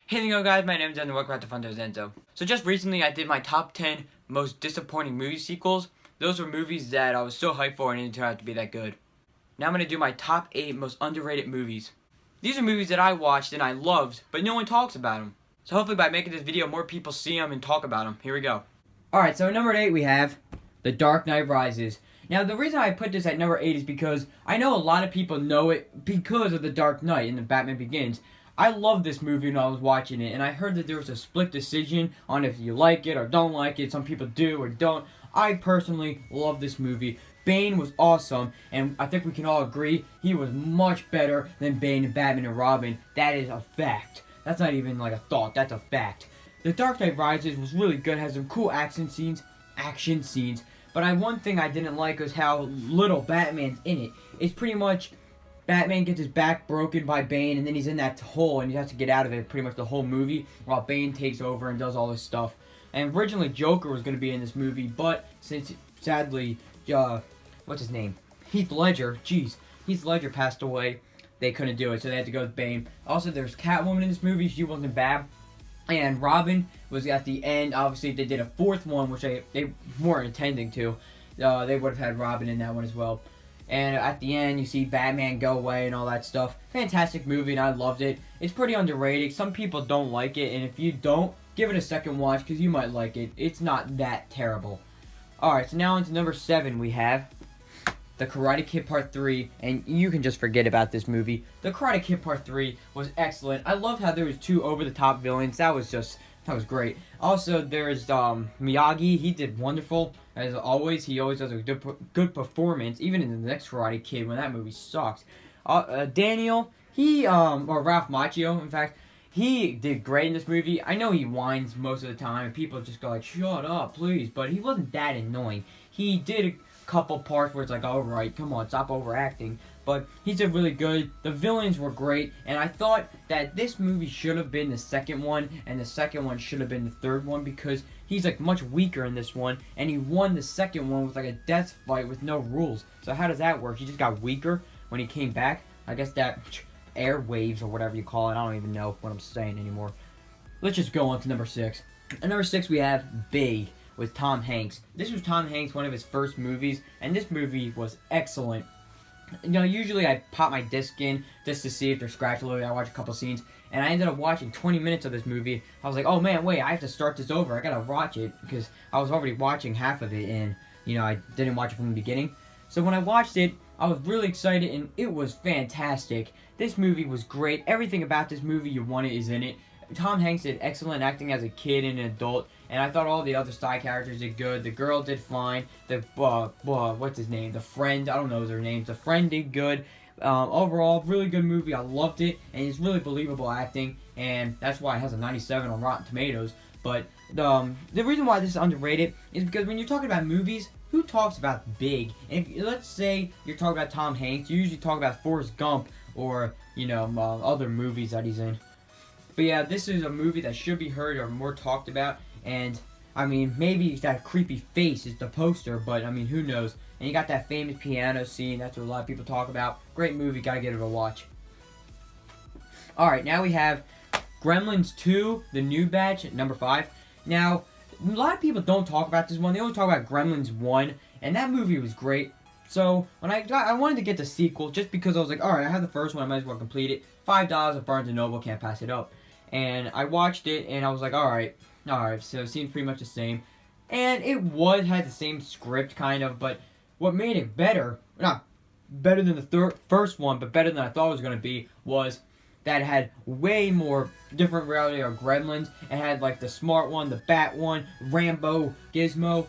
Hey there guys, my name is Zen and welcome back to Fun Zenzo. So just recently I did my top 10 most disappointing movie sequels. Those were movies that I was so hyped for and it didn't turn out to be that good. Now I'm going to do my top 8 most underrated movies. These are movies that I watched and I loved, but no one talks about them. So hopefully by making this video more people see them and talk about them. Here we go. Alright, so at number 8 we have The Dark Knight Rises. Now the reason I put this at number 8 is because I know a lot of people know it because of The Dark Knight and the Batman Begins. I loved this movie when I was watching it, and I heard that there was a split decision on if you like it or don't like it. Some people do or don't. I personally love this movie. Bane was awesome, and I think we can all agree he was much better than Bane in Batman and Robin. That is a fact. That's not even like a thought, that's a fact. The Dark Knight Rises was really good, has some cool action scenes, but one thing I didn't like was how little Batman's in it. It's pretty much Batman gets his back broken by Bane, and then he's in that hole, and he has to get out of it pretty much the whole movie, while Bane takes over and does all this stuff. And originally Joker was going to be in this movie, but since, sadly, what's his name? Heath Ledger passed away, they couldn't do it, so they had to go with Bane. Also, there's Catwoman in this movie, she wasn't bad. And Robin was at the end. Obviously, they did a fourth one, which they weren't intending to. They would have had Robin in that one as well. And at the end, you see Batman go away and all that stuff. Fantastic movie, and I loved it. It's pretty underrated. Some people don't like it, and if you don't, give it a second watch, because you might like it. It's not that terrible. Alright, so now on to number 7, we have The Karate Kid Part 3, and you can just forget about this movie. The Karate Kid Part 3 was excellent. I love how there was 2 over-the-top villains. That was great. Also, there's Miyagi. He did wonderful. As always, he always does a good performance, even in the next Karate Kid when that movie sucks. Daniel, or Ralph Macchio, in fact, he did great in this movie. I know he whines most of the time, and people just go like, shut up, please, but he wasn't that annoying. He did a couple parts where it's like, alright, come on, stop overacting. But he did really good. The villains were great, and I thought that this movie should have been the second one, and the second one should have been the third one, because he's like much weaker in this one, and he won the second one with like a death fight with no rules. So how does that work? He just got weaker when he came back? I guess that airwaves or whatever you call it. I don't even know what I'm saying anymore. Let's just go on to number 6. At number 6 we have Big with Tom Hanks. This was Tom Hanks, one of his first movies, and this movie was excellent. You know, usually I pop my disc in just to see if they're scratchable. I watch a couple scenes, and I ended up watching 20 minutes of this movie. I was like, oh man, wait, I have to start this over. I gotta watch it, because I was already watching half of it, and, you know, I didn't watch it from the beginning. So when I watched it, I was really excited, and it was fantastic. This movie was great. Everything about this movie you wanted is in it. Tom Hanks did excellent acting as a kid and an adult, and I thought all the other side characters did good. The girl did fine. The what's his name? The friend, I don't know their names. The friend did good. Overall, really good movie. I loved it, and it's really believable acting, and that's why it has a 97 on Rotten Tomatoes. But the reason why this is underrated is because when you're talking about movies, who talks about Big? And if, let's say you're talking about Tom Hanks, you usually talk about Forrest Gump or, you know, other movies that he's in. But yeah, this is a movie that should be heard or more talked about, and I mean, maybe that creepy face is the poster, but I mean, who knows? And you got that famous piano scene, that's what a lot of people talk about. Great movie, gotta give it a watch. Alright, now we have Gremlins 2, the new batch, at number 5. Now, a lot of people don't talk about this one, they only talk about Gremlins 1, and that movie was great. So, when I wanted to get the sequel, just because I was like, alright, I have the first one, I might as well complete it. $5 at Barnes & Noble, can't pass it up. And I watched it, and I was like, alright, so it seems pretty much the same. And it had the same script, kind of, but what made it better, not better than the first one, but better than I thought it was going to be, was that it had way more different reality of Gremlins. It had, like, the smart one, the bat one, Rambo, Gizmo.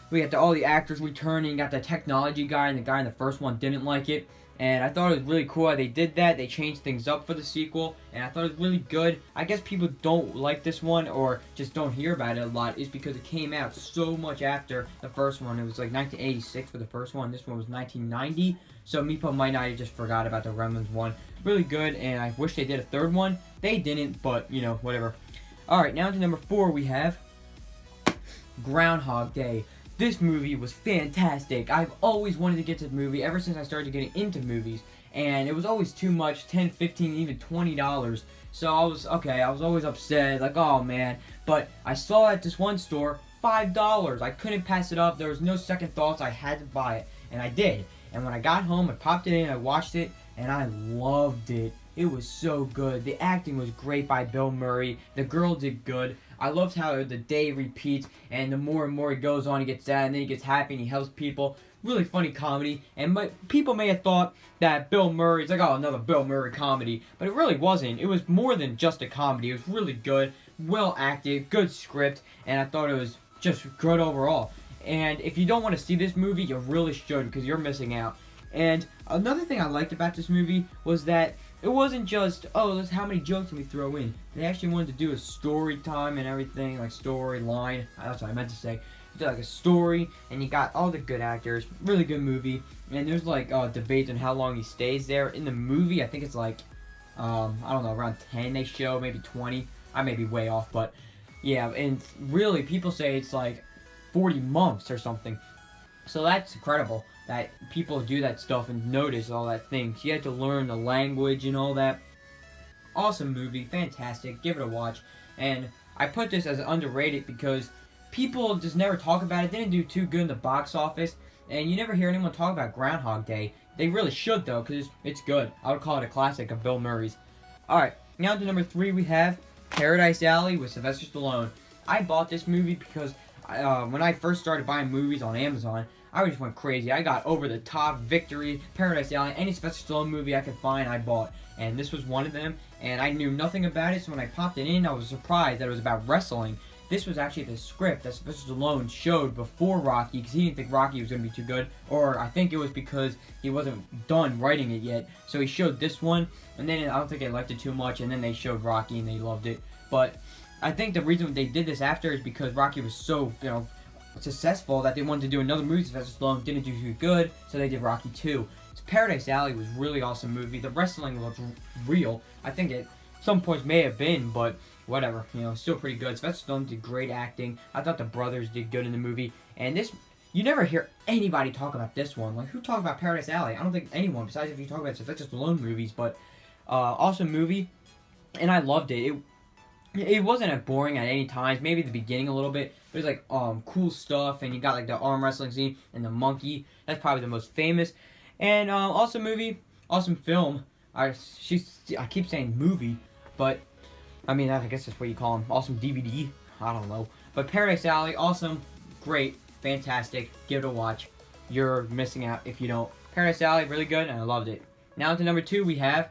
We got all the actors returning, you got the technology guy, and the guy in the first one didn't like it. And I thought it was really cool how they did that. They changed things up for the sequel, and I thought it was really good. I guess people don't like this one or just don't hear about it a lot is because it came out so much after the first one. It was like 1986 for the first one. This one was 1990. So people might not have just forgot about the Gremlins one. Really good, and I wish they did a third one. They didn't, but, you know, whatever. Alright, now to number 4 we have Groundhog Day. This movie was fantastic. I've always wanted to get to the movie ever since I started getting into movies. and it was always too much, 10, 15, even $20. So I was always upset, like, oh man. But I saw at this one store, $5. I couldn't pass it up. There was no second thoughts. I had to buy it, and I did. And when I got home, I popped it in, I watched it, and I loved it. It was so good. The acting was great by Bill Murray. The girl did good. I loved how the day repeats, and the more and more he goes on, he gets sad, and then he gets happy, and he helps people. Really funny comedy, and people may have thought that Bill Murray, it's like, oh, another Bill Murray comedy, but it really wasn't. It was more than just a comedy. It was really good, well acted, good script, and I thought it was just good overall. And if you don't want to see this movie, you really should, because you're missing out. And another thing I liked about this movie was that it wasn't just, oh, that's how many jokes can we throw in. They actually wanted to do a story time and everything, like storyline. That's what I meant to say. You did like a story, and you got all the good actors. Really good movie. And there's like debates on how long he stays there. In the movie, I think it's like, I don't know, around 10 they show, maybe 20. I may be way off, but yeah. And really, people say it's like 40 months or something. So that's incredible that people do that stuff and notice all that things. You had to learn the language and all that. Awesome movie, fantastic. Give it a watch. And I put this as underrated because people just never talk about it. It didn't do too good in the box office, and you never hear anyone talk about Groundhog Day. They really should though, because it's good. I would call it a classic of Bill Murray's. Alright, now to number 3 we have Paradise Alley with Sylvester Stallone. I bought this movie because when I first started buying movies on Amazon, I just went crazy. I got Over the Top, Victory, Paradise Alley, any Sylvester Stallone movie I could find, I bought. And this was one of them, and I knew nothing about it, so when I popped it in, I was surprised that it was about wrestling. This was actually the script that Sylvester Stallone showed before Rocky, because he didn't think Rocky was going to be too good, or I think it was because he wasn't done writing it yet. So he showed this one, and then I don't think they liked it too much, and then they showed Rocky, and they loved it. But I think the reason they did this after is because Rocky was so, successful that they wanted to do another movie. Sylvester Stallone didn't do too good, so they did Rocky 2. So Paradise Alley was a really awesome movie. The wrestling looked real. I think at some points may have been, but whatever, still pretty good. Sylvester Stallone did great acting. I thought the brothers did good in the movie. And this, you never hear anybody talk about this one. Like, who talked about Paradise Alley? I don't think anyone, besides if you talk about Sylvester Stallone movies, but awesome movie. And I loved it. It wasn't as boring at any times. Maybe the beginning a little bit. There's like cool stuff, and you got like the arm wrestling scene and the monkey. That's probably the most famous. And awesome movie, awesome film. I keep saying movie, but I mean I guess that's what you call them. Awesome DVD. I don't know. But Paradise Alley, awesome, great, fantastic. Give it a watch. You're missing out if you don't. Paradise Alley, really good, and I loved it. Now to number 2, we have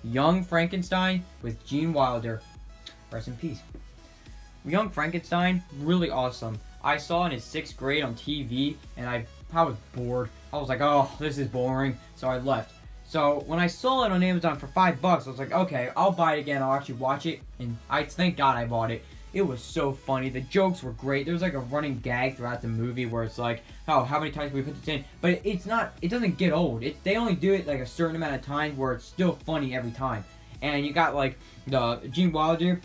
Young Frankenstein with Gene Wilder. Rest in peace. Young Frankenstein, really awesome. I saw it in 6th grade on TV, and I was bored. I was like, oh, this is boring, so I left. So when I saw it on Amazon for $5, I was like, okay, I'll buy it again. I'll actually watch it, and thank God I bought it. It was so funny. The jokes were great. There was like a running gag throughout the movie where it's like, oh, how many times can we put this in? But it doesn't get old. They only do it like a certain amount of times where it's still funny every time. And you got like the Gene Wilder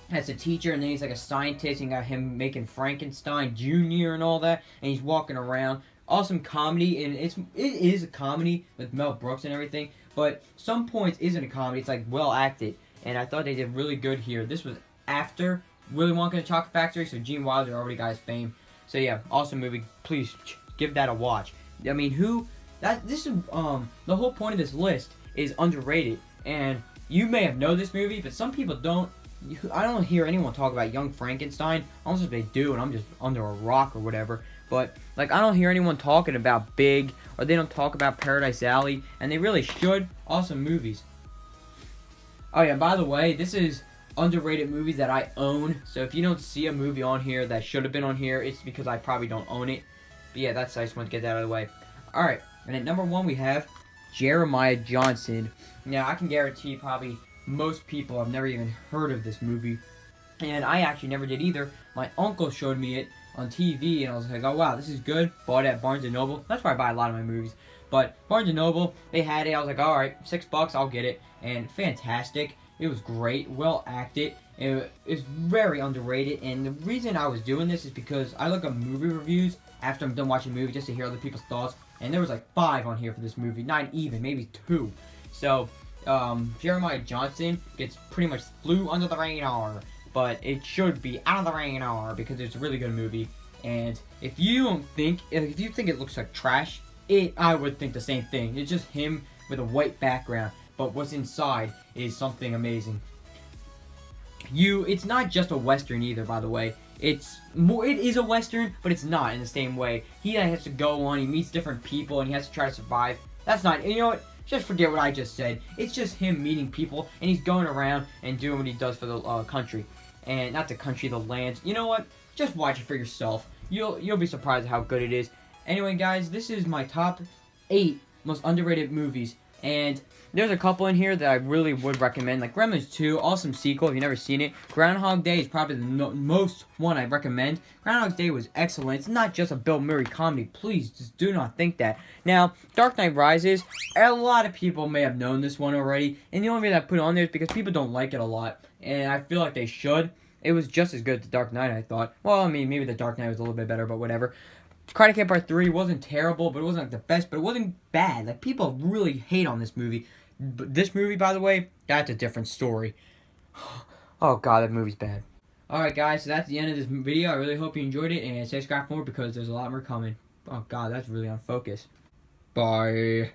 as a teacher, and then he's like a scientist, and you got him making Frankenstein Jr. and all that, and he's walking around. Awesome comedy, and it is a comedy with Mel Brooks and everything, but some points isn't a comedy. It's like well acted, and I thought they did really good here. This was after Willy Wonka and the Chocolate Factory, so Gene Wilder already got his fame. So yeah, awesome movie. Please give that a watch. I mean, the whole point of this list is underrated, and you may have known this movie, but some people don't. I don't hear anyone talk about Young Frankenstein, unless if they do, and I'm just under a rock or whatever. But like, I don't hear anyone talking about Big, or they don't talk about Paradise Alley, and they really should. Awesome movies. Oh yeah, by the way, this is underrated movies that I own. So if you don't see a movie on here that should have been on here, it's because I probably don't own it. But yeah, I just want to get that out of the way. Alright, and at number 1 we have Jeremiah Johnson. Now, I can guarantee probably most people have never even heard of this movie, and I actually never did either. My uncle showed me it on TV, and I was like, oh wow, this is good. Bought it at Barnes & Noble. That's where I buy a lot of my movies. But Barnes & Noble, they had it. I was like, alright, $6, I'll get it. And fantastic. It was great, well acted. It's very underrated, and the reason I was doing this is because I look up movie reviews after I'm done watching a movie just to hear other people's thoughts. and there was like 5 on here for this movie, not even, maybe 2. So, Jeremiah Johnson gets pretty much flew under the radar, but it should be out of the radar because it's a really good movie. And if you think it looks like trash, I would think the same thing. It's just him with a white background, but what's inside is something amazing. It's not just a Western either, by the way. It is a Western, but it's not in the same way. He has to go on, he meets different people, and he has to try to survive. That's not, you know what? Just forget what I just said. It's just him meeting people, and he's going around and doing what he does for the country. And not the country, the land. You know what? Just watch it for yourself. You'll be surprised at how good it is. Anyway, guys, this is my top 8 most underrated movies. And there's a couple in here that I really would recommend. Like Gremlins 2, awesome sequel if you've never seen it. Groundhog Day is probably the most one I recommend. Groundhog Day was excellent. It's not just a Bill Murray comedy. Please, just do not think that. Now, Dark Knight Rises, a lot of people may have known this one already. And the only reason I put it on there is because people don't like it a lot. And I feel like they should. It was just as good as The Dark Knight, I thought. Well, I mean, maybe The Dark Knight was a little bit better, but whatever. Karate Kid Part 3 wasn't terrible, but it wasn't like the best, but it wasn't bad. Like, people really hate on this movie. But this movie, by the way, that's a different story. Oh, God, that movie's bad. Alright, guys, so that's the end of this video. I really hope you enjoyed it, and subscribe for more because there's a lot more coming. Oh, God, that's really on focus. Bye.